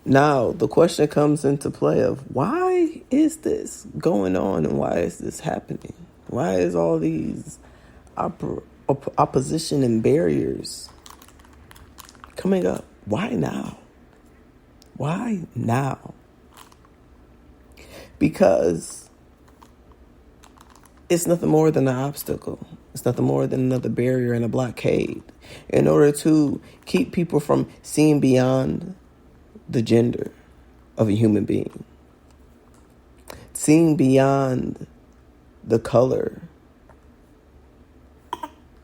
Now, the question comes into play of why is this going on and why is this happening? Why is all these opposition and barriers coming up? Why now? Why now? Because it's nothing more than an obstacle. It's nothing more than another barrier and a blockade in order to keep people from seeing beyond the gender of a human being, seeing beyond the color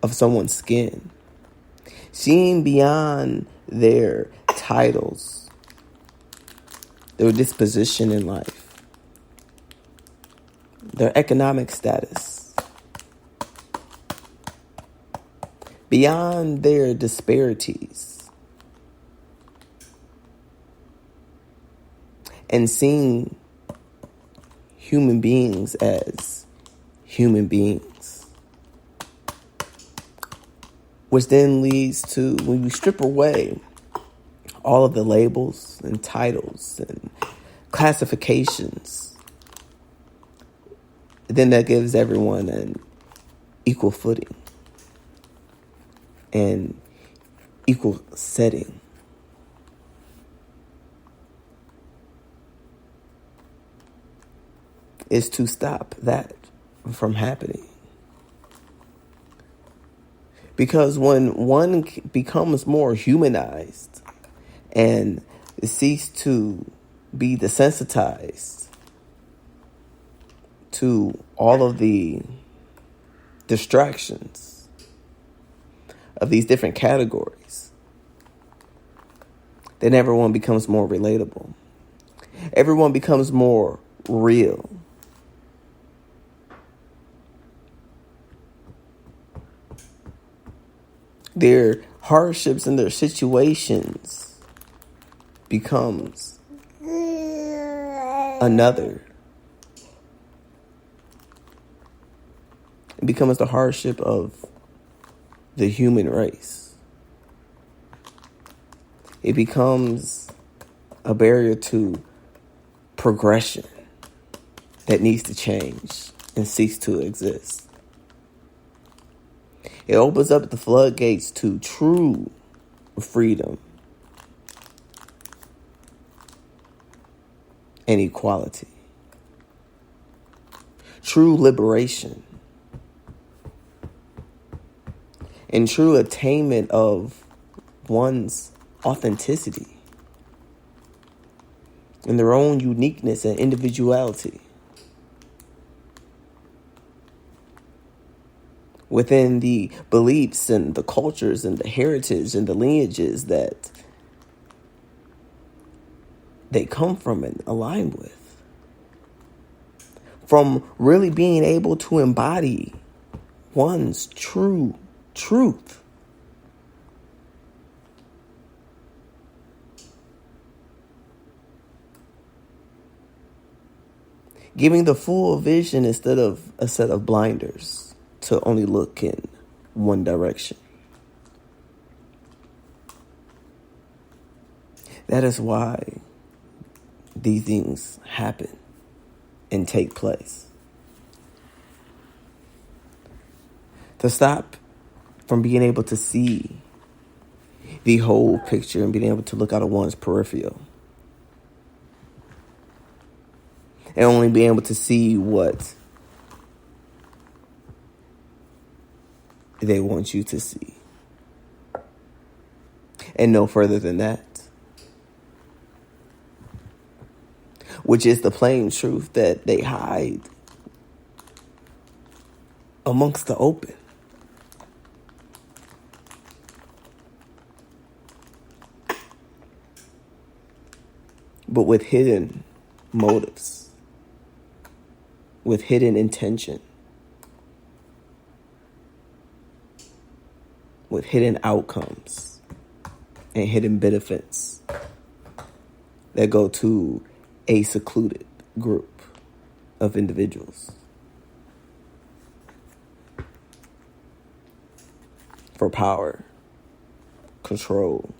of someone's skin, seeing beyond their titles, their disposition in life, their economic status, beyond their disparities, and seeing human beings as human beings. Which then leads to, when you strip away all of the labels and titles and classifications, then that gives everyone an equal footing and equal setting. Is to stop that from happening. Because when one becomes more humanized and cease to be desensitized to all of the distractions of these different categories, then everyone becomes more relatable. Everyone becomes more real. Their hardships and their situations becomes another. It becomes the hardship of the human race. It becomes a barrier to progression that needs to change and cease to exist. It opens up the floodgates to true freedom and equality, true liberation, and true attainment of one's authenticity and their own uniqueness and individuality within the beliefs and the cultures and the heritage and the lineages that they come from and align with. From really being able to embody one's true truth. Giving the full vision instead of a set of blinders to only look in one direction. That is why these things happen and take place. To stop from being able to see the whole picture and being able to look out of one's peripheral. And only being able to see what they want you to see. And no further than that. Which is the plain truth that they hide amongst the open. But with hidden motives. With hidden intention. With hidden outcomes and hidden benefits that go to a secluded group of individuals for power, control,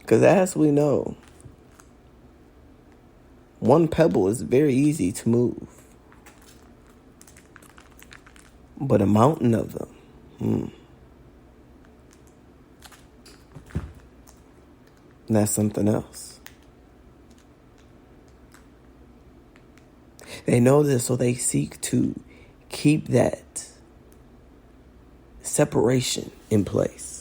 Because as we know, one pebble is very easy to move. But a mountain of them, that's something else. They know this, so they seek to keep that separation in place.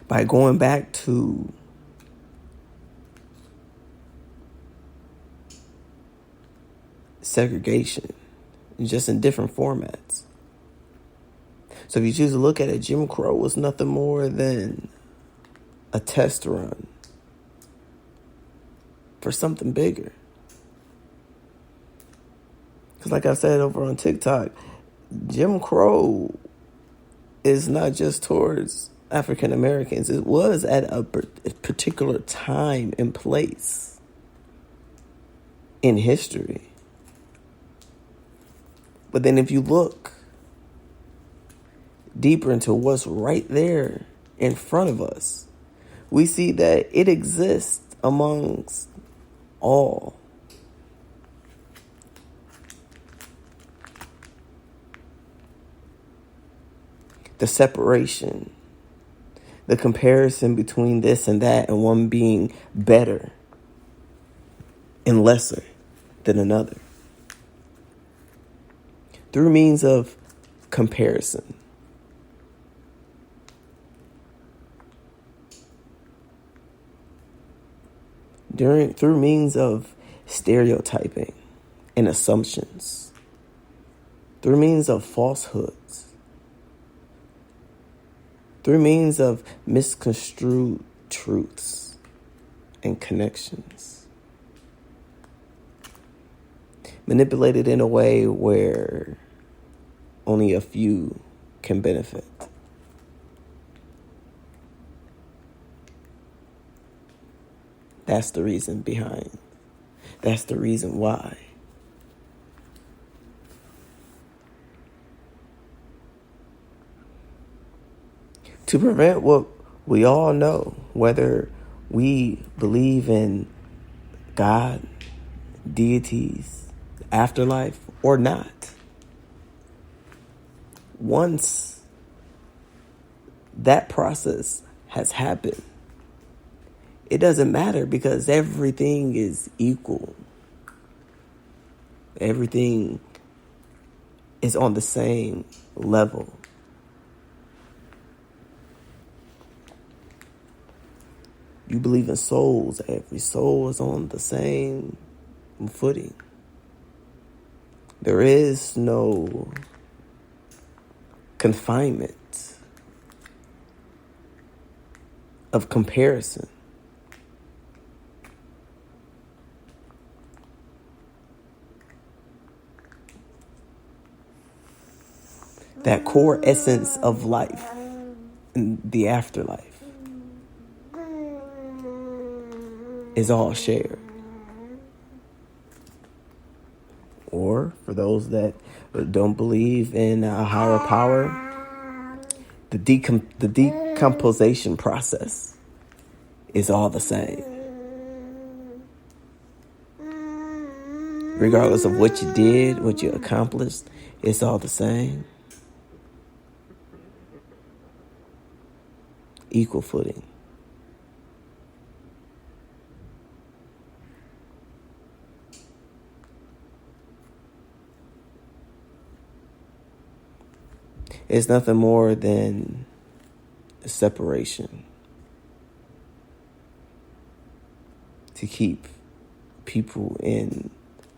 By going back to segregation, just in different formats. So if you choose to look at it, Jim Crow was nothing more than a test run for something bigger. Because like I said over on TikTok, Jim Crow is not just towards African Americans. It was at a particular time and place in history. But then if you look deeper into what's right there in front of us, we see that it exists amongst all. The separation, the comparison between this and that, and one being better and lesser than another. Through means of comparison. Through means of stereotyping and assumptions. Through means of falsehoods. Through means of misconstrued truths and connections. Manipulated in a way where only a few can benefit. That's the reason behind. That's the reason why. To prevent what we all know, whether we believe in God, deities, afterlife, or not. Once that process has happened, it doesn't matter because everything is equal. Everything is on the same level. You believe in souls. Every soul is on the same footing. There is no confinement of comparison. That core essence of life and the afterlife is all shared. Or for those that don't believe in a higher power, the decomposition process is all the same. Regardless of what you did, what you accomplished, it's all the same. Equal footing. It's nothing more than a separation to keep people in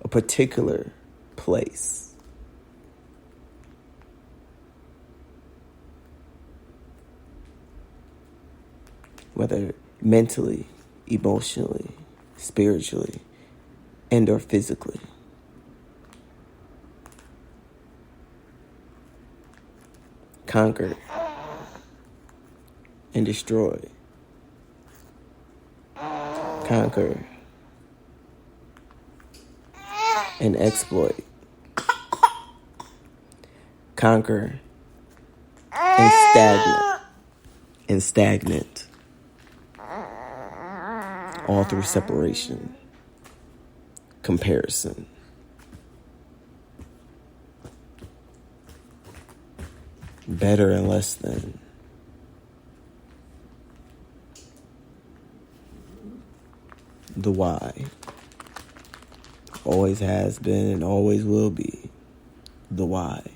a particular place. Whether mentally, emotionally, spiritually, and or physically. Conquered and destroyed. Conquer and exploit. Conquer and stagnant. And stagnant. All through separation. Comparison. Better and less than. The why. Always has been and always will be. The why.